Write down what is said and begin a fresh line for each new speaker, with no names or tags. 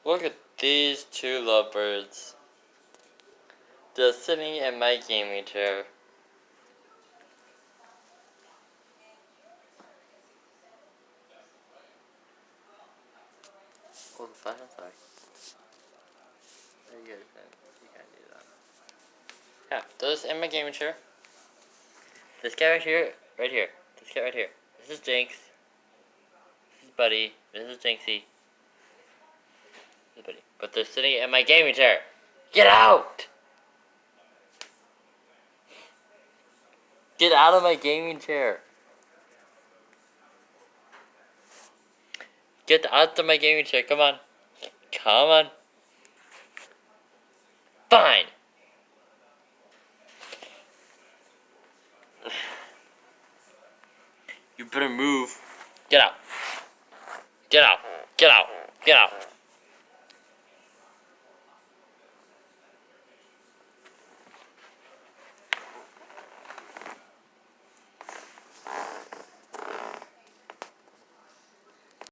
Look at these two lovebirds. Just sitting in my gaming chair. Oh, the flash, I'm sorry. You can't do that. Yeah, those in my gaming chair. This guy right here, This guy right here. This is Jinx. This is Buddy. This is Jinxie. This is Buddy. But they're sitting in my gaming chair. Get out! Get out of my gaming chair. Get out of my gaming chair. Come on. Come on. Fine. You better move. Get out. Get out. Get out. Get out.